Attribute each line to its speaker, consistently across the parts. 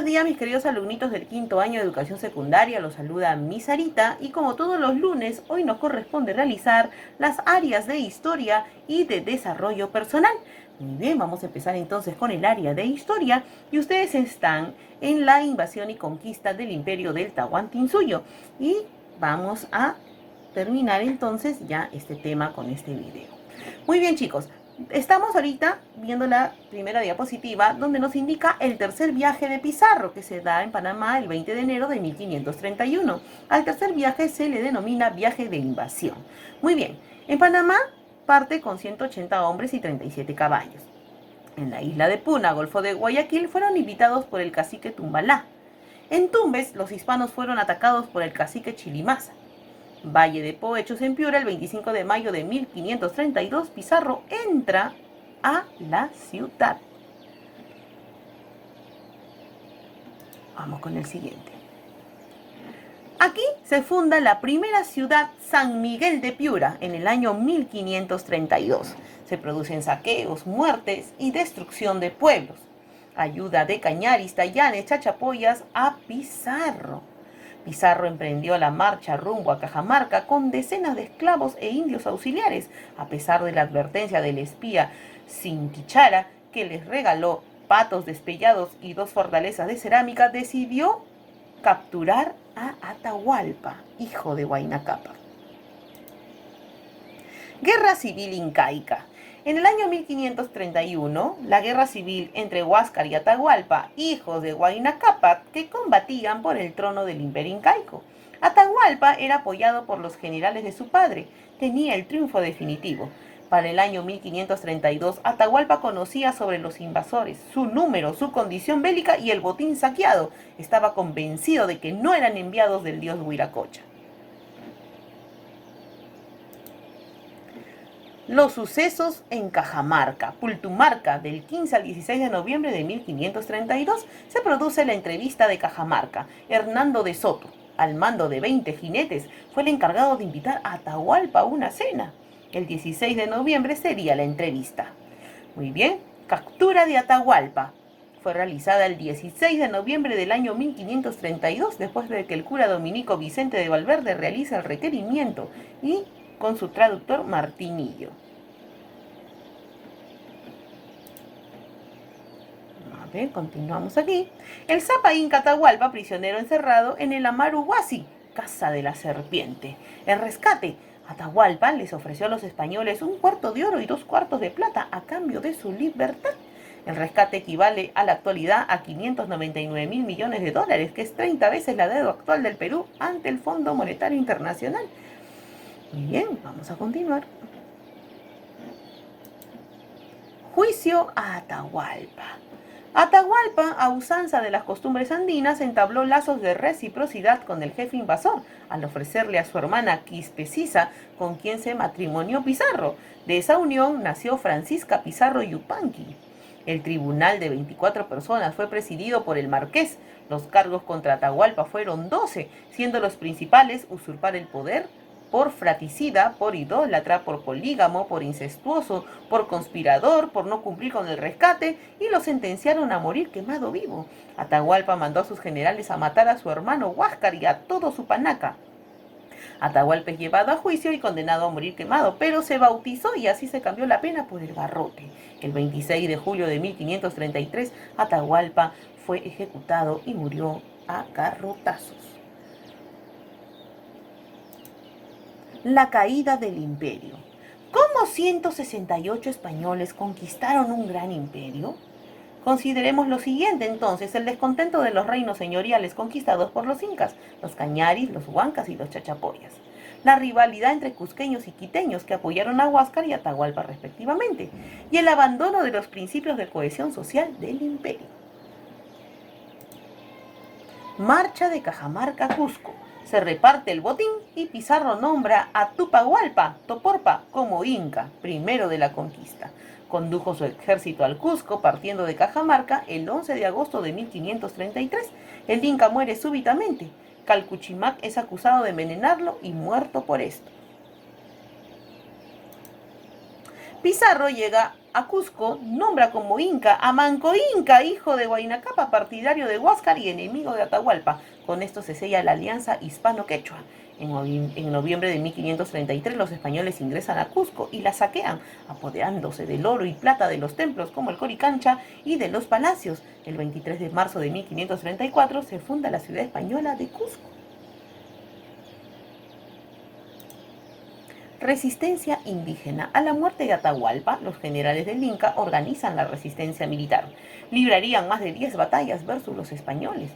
Speaker 1: buenos días, mis queridos alumnitos del quinto año de educación secundaria. Los saluda mi Sarita y como todos los lunes, hoy nos corresponde realizar las áreas de historia y de desarrollo personal. Muy bien, vamos a empezar entonces con el área de historia y ustedes están en la invasión y conquista del imperio del Tahuantinsuyo y vamos a terminar entonces ya este tema con este video. Muy bien, chicos. Estamos ahorita viendo la primera diapositiva donde nos indica el tercer viaje de Pizarro que se da en Panamá el 20 de enero de 1531. Al tercer viaje se le denomina viaje de invasión. Muy bien, en Panamá parte con 180 hombres y 37 caballos. En la isla de Puna, Golfo de Guayaquil, fueron invitados por el cacique Tumbalá. En Tumbes, los hispanos fueron atacados por el cacique Chilimaza. Valle de Poechos en Piura, el 25 de mayo de 1532, Pizarro entra a la ciudad. Vamos con el siguiente. Aquí se funda la primera ciudad, San Miguel de Piura, en el año 1532. Se producen saqueos, muertes y destrucción de pueblos. Ayuda de Cañaris, Tayanes, Chachapoyas a Pizarro. Pizarro emprendió la marcha rumbo a Cajamarca con decenas de esclavos e indios auxiliares, a pesar de la advertencia del espía Sinquichara, que les regaló patos despellados y 2 fortalezas de cerámica. Decidió capturar a Atahualpa, hijo de Huayna Cápac. Guerra Civil Incaica. En el año 1531, la guerra civil entre Huáscar y Atahualpa, hijos de Huayna Cápac, que combatían por el trono del imperio incaico. Atahualpa era apoyado por los generales de su padre, tenía el triunfo definitivo. Para el año 1532, Atahualpa conocía sobre los invasores, su número, su condición bélica y el botín saqueado. Estaba convencido de que no eran enviados del dios Huiracocha. Los sucesos en Cajamarca, Pultumarca, del 15 al 16 de noviembre de 1532, se produce la entrevista de Cajamarca. Hernando de Soto, al mando de 20 jinetes, fue el encargado de invitar a Atahualpa a una cena. El 16 de noviembre sería la entrevista. Muy bien, captura de Atahualpa. Fue realizada el 16 de noviembre del año 1532, después de que el cura dominico Vicente de Valverde realiza el requerimiento y con su traductor Martinillo. A ver, continuamos aquí. El Zapa Inca Atahualpa, prisionero encerrado en el Amaru Huasi, casa de la serpiente. El rescate. Atahualpa les ofreció a los españoles 1/4 de oro y 2/4 de plata a cambio de su libertad. El rescate equivale a la actualidad a 599.000 millones de dólares, que es 30 veces la deuda actual del Perú ante el Fondo Monetario Internacional. Muy bien, vamos a continuar. Juicio a Atahualpa. Atahualpa, a usanza de las costumbres andinas, entabló lazos de reciprocidad con el jefe invasor, al ofrecerle a su hermana Quispecisa, con quien se matrimonió Pizarro. De esa unión nació Francisca Pizarro Yupanqui. El tribunal de 24 personas fue presidido por el marqués. Los cargos contra Atahualpa fueron 12, siendo los principales usurpar el poder, por fratricida, por idólatra, por polígamo, por incestuoso, por conspirador, por no cumplir con el rescate, y lo sentenciaron a morir quemado vivo. Atahualpa mandó a sus generales a matar a su hermano Huáscar y a todo su panaca. Atahualpa es llevado a juicio y condenado a morir quemado, pero se bautizó y así se cambió la pena por el garrote. El 26 de julio de 1533, Atahualpa fue ejecutado y murió a garrotazos. La caída del imperio. ¿Cómo 168 españoles conquistaron un gran imperio? Consideremos lo siguiente entonces: el descontento de los reinos señoriales conquistados por los incas, los cañaris, los huancas y los chachapoyas. La rivalidad entre cusqueños y quiteños, que apoyaron a Huáscar y Atahualpa respectivamente. Y el abandono de los principios de cohesión social del imperio. Marcha de Cajamarca a Cusco. Se reparte el botín y Pizarro nombra a Tupahualpa, Toporpa, como inca, primero de la conquista. Condujo su ejército al Cusco, partiendo de Cajamarca el 11 de agosto de 1533. El inca muere súbitamente. Calcuchimac es acusado de envenenarlo y muerto por esto. Pizarro llega a Cusco, nombra como inca a Manco Inca, hijo de Huayna Cápac, partidario de Huáscar y enemigo de Atahualpa. Con esto se sella la alianza hispano-quechua. En noviembre de 1533 los españoles ingresan a Cusco y la saquean, apoderándose del oro y plata de los templos como el Coricancha y de los palacios. El 23 de marzo de 1534 se funda la ciudad española de Cusco. Resistencia indígena. A la muerte de Atahualpa, los generales del Inca organizan la resistencia militar. Librarían más de 10 batallas versus los españoles.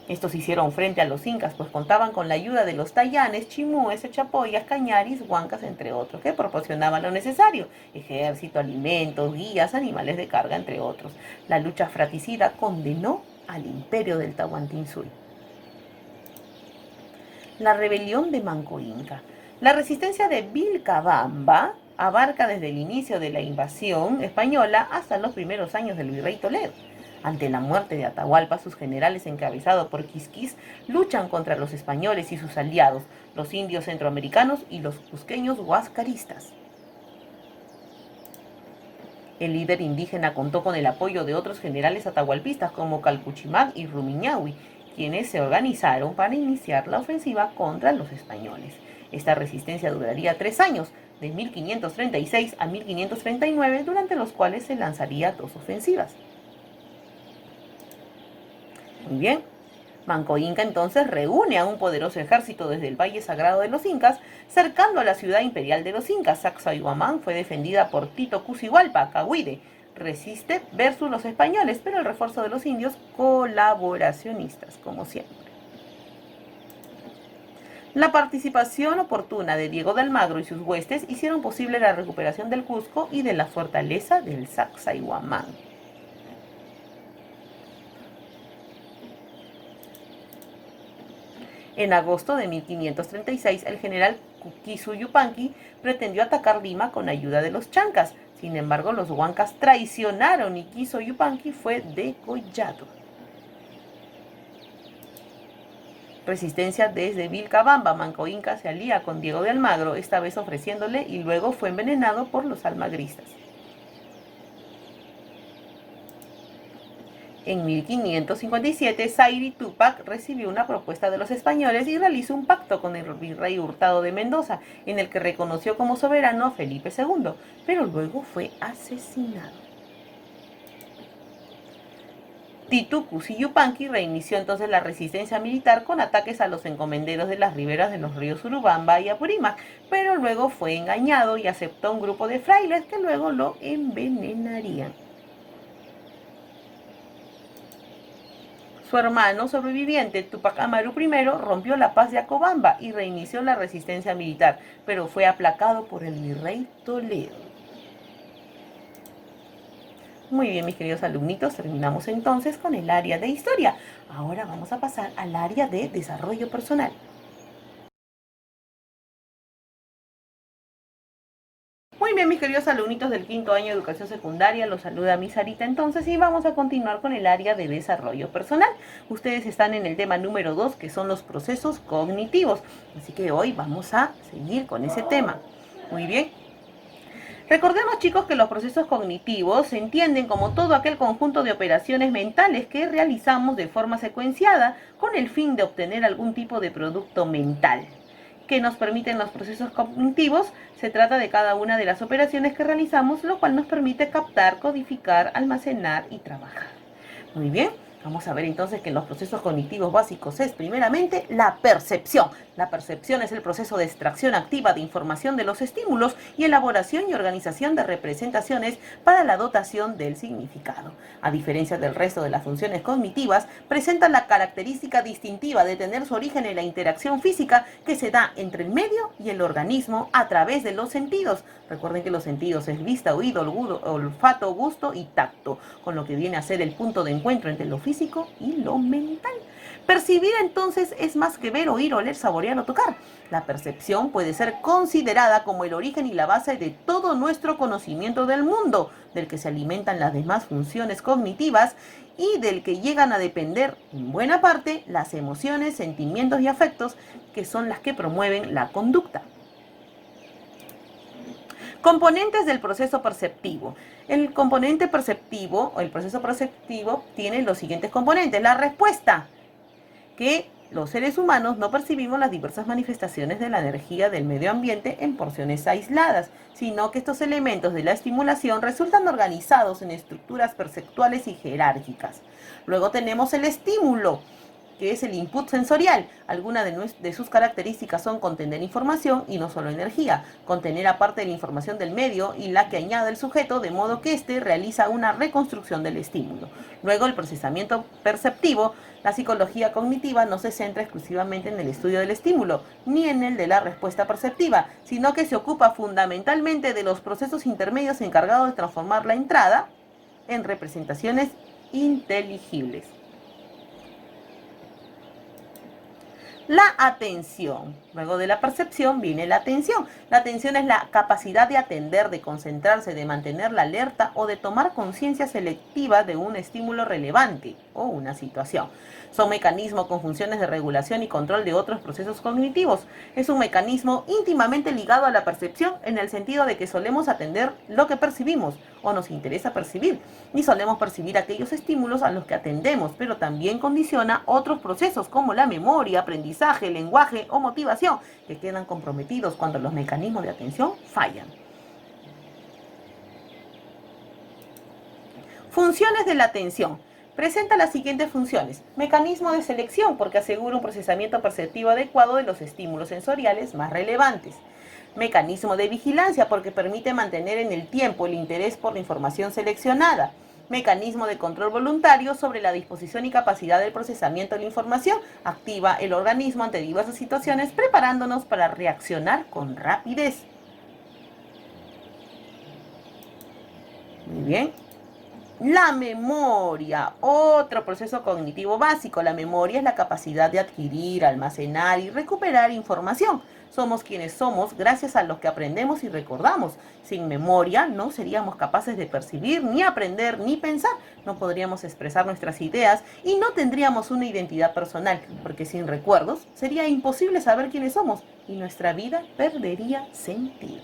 Speaker 1: Estos hicieron frente a los incas, pues contaban con la ayuda de los tayanes, chimúes, chapoyas, cañaris, huancas, entre otros, que proporcionaban lo necesario: ejército, alimentos, guías, animales de carga, entre otros. La lucha fratricida condenó al imperio del Tahuantinsuyo. La rebelión de Manco Inca. La resistencia de Vilcabamba abarca desde el inicio de la invasión española hasta los primeros años del virrey Toledo. Ante la muerte de Atahualpa, sus generales, encabezados por Quisquis, luchan contra los españoles y sus aliados, los indios centroamericanos y los cusqueños huascaristas. El líder indígena contó con el apoyo de otros generales atahualpistas como Calpuchimac y Rumiñahui, quienes se organizaron para iniciar la ofensiva contra los españoles. Esta resistencia duraría 3 años, de 1536 a 1539, durante los cuales se lanzaría 2 ofensivas. Muy bien. Manco Inca entonces reúne a un poderoso ejército desde el Valle Sagrado de los Incas, cercando a la ciudad imperial de los Incas. Sacsayhuamán fue defendida por Tito Cusihualpa, Cahuide. Resiste versus los españoles, pero el refuerzo de los indios colaboracionistas, como siempre. La participación oportuna de Diego de Almagro y sus huestes hicieron posible la recuperación del Cusco y de la fortaleza del Sacsayhuamán. En agosto de 1536, el general Quisu Yupanqui pretendió atacar Lima con ayuda de los chancas. Sin embargo, los huancas traicionaron y Quisu Yupanqui fue degollado. Resistencia desde Vilcabamba. Manco Inca se alía con Diego de Almagro, esta vez ofreciéndole, y luego fue envenenado por los almagristas. En 1557, Zairi Túpac recibió una propuesta de los españoles y realizó un pacto con el virrey Hurtado de Mendoza, en el que reconoció como soberano a Felipe II, pero luego fue asesinado. Titu Cusi Yupanqui reinició entonces la resistencia militar con ataques a los encomenderos de las riberas de los ríos Urubamba y Apurímac, pero luego fue engañado y aceptó un grupo de frailes que luego lo envenenarían. Su hermano sobreviviente, Tupac Amaru I, rompió la paz de Acobamba y reinició la resistencia militar, pero fue aplacado por el virrey Toledo. Muy bien, mis queridos alumnitos, terminamos entonces con el área de historia. Ahora vamos a pasar al área de desarrollo personal. Muy bien, mis queridos alumnitos del quinto año de educación secundaria, los saluda mi Sarita entonces y vamos a continuar con el área de desarrollo personal. Ustedes están en el tema número 2, que son los procesos cognitivos. Así que hoy vamos a seguir con ese tema. Muy bien. Recordemos, chicos, que los procesos cognitivos se entienden como todo aquel conjunto de operaciones mentales que realizamos de forma secuenciada con el fin de obtener algún tipo de producto mental. ¿Qué nos permiten los procesos cognitivos? Se trata de cada una de las operaciones que realizamos, lo cual nos permite captar, codificar, almacenar y trabajar. Muy bien. Vamos a ver entonces que los procesos cognitivos básicos es primeramente la percepción. La percepción es el proceso de extracción activa de información de los estímulos y elaboración y organización de representaciones para la dotación del significado. A diferencia del resto de las funciones cognitivas, presenta la característica distintiva de tener su origen en la interacción física que se da entre el medio y el organismo a través de los sentidos. Recuerden que los sentidos es vista, oído, olfato, gusto y tacto, con lo que viene a ser el punto de encuentro entre lo físico y lo mental. Percibir entonces es más que ver, oír, oler, saborear o tocar. La percepción puede ser considerada como el origen y la base de todo nuestro conocimiento del mundo, del que se alimentan las demás funciones cognitivas y del que llegan a depender en buena parte las emociones, sentimientos y afectos, que son las que promueven la conducta. Componentes del proceso perceptivo. El componente perceptivo o el proceso perceptivo tiene los siguientes componentes. La respuesta, que los seres humanos no percibimos las diversas manifestaciones de la energía del medio ambiente en porciones aisladas, sino que estos elementos de la estimulación resultan organizados en estructuras perceptuales y jerárquicas. Luego tenemos el estímulo, que es el input sensorial. Algunas de sus características son contener información y no solo energía, contener aparte de la información del medio y la que añade el sujeto, de modo que éste realiza una reconstrucción del estímulo. Luego el procesamiento perceptivo. La psicología cognitiva no se centra exclusivamente en el estudio del estímulo, ni en el de la respuesta perceptiva, sino que se ocupa fundamentalmente de los procesos intermedios encargados de transformar la entrada en representaciones inteligibles. La atención. Luego de la percepción viene la atención. La atención es la capacidad de atender, de concentrarse, de mantener la alerta o de tomar conciencia selectiva de un estímulo relevante o una situación. Son mecanismos con funciones de regulación y control de otros procesos cognitivos. Es un mecanismo íntimamente ligado a la percepción en el sentido de que solemos atender lo que percibimos o nos interesa percibir, y solemos percibir aquellos estímulos a los que atendemos, pero también condiciona otros procesos como la memoria, aprendizaje, lenguaje o motivación, que quedan comprometidos cuando los mecanismos de atención fallan. Funciones de la atención. Presenta las siguientes funciones. Mecanismo de selección, porque asegura un procesamiento perceptivo adecuado de los estímulos sensoriales más relevantes. Mecanismo de vigilancia, porque permite mantener en el tiempo el interés por la información seleccionada. Mecanismo de control voluntario sobre la disposición y capacidad del procesamiento de la información. Activa el organismo ante diversas situaciones, preparándonos para reaccionar con rapidez. Muy bien. La memoria, otro proceso cognitivo básico. La memoria es la capacidad de adquirir, almacenar y recuperar información. Somos quienes somos gracias a lo que aprendemos y recordamos. Sin memoria no seríamos capaces de percibir, ni aprender, ni pensar. No podríamos expresar nuestras ideas y no tendríamos una identidad personal, porque sin recuerdos sería imposible saber quiénes somos y nuestra vida perdería sentido.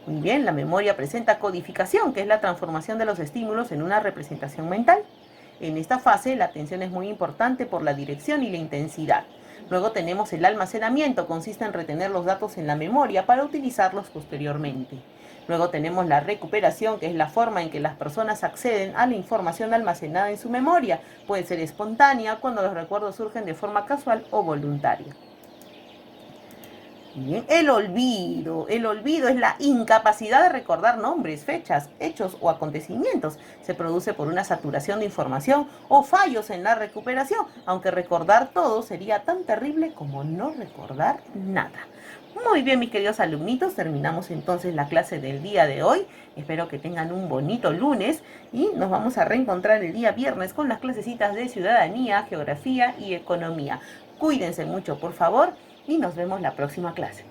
Speaker 1: Muy bien, la memoria presenta codificación, que es la transformación de los estímulos en una representación mental. En esta fase, la atención es muy importante por la dirección y la intensidad. Luego tenemos el almacenamiento, consiste en retener los datos en la memoria para utilizarlos posteriormente. Luego tenemos la recuperación, que es la forma en que las personas acceden a la información almacenada en su memoria. Puede ser espontánea, cuando los recuerdos surgen de forma casual o voluntaria. Bien. El olvido. El olvido es la incapacidad de recordar nombres, fechas, hechos o acontecimientos. Se produce por una saturación de información o fallos en la recuperación, aunque recordar todo sería tan terrible como no recordar nada. Muy bien, mis queridos alumnitos, terminamos entonces la clase del día de hoy. Espero que tengan un bonito lunes y nos vamos a reencontrar el día viernes con las clasecitas de ciudadanía, geografía y economía. Cuídense mucho, por favor, y nos vemos la próxima clase.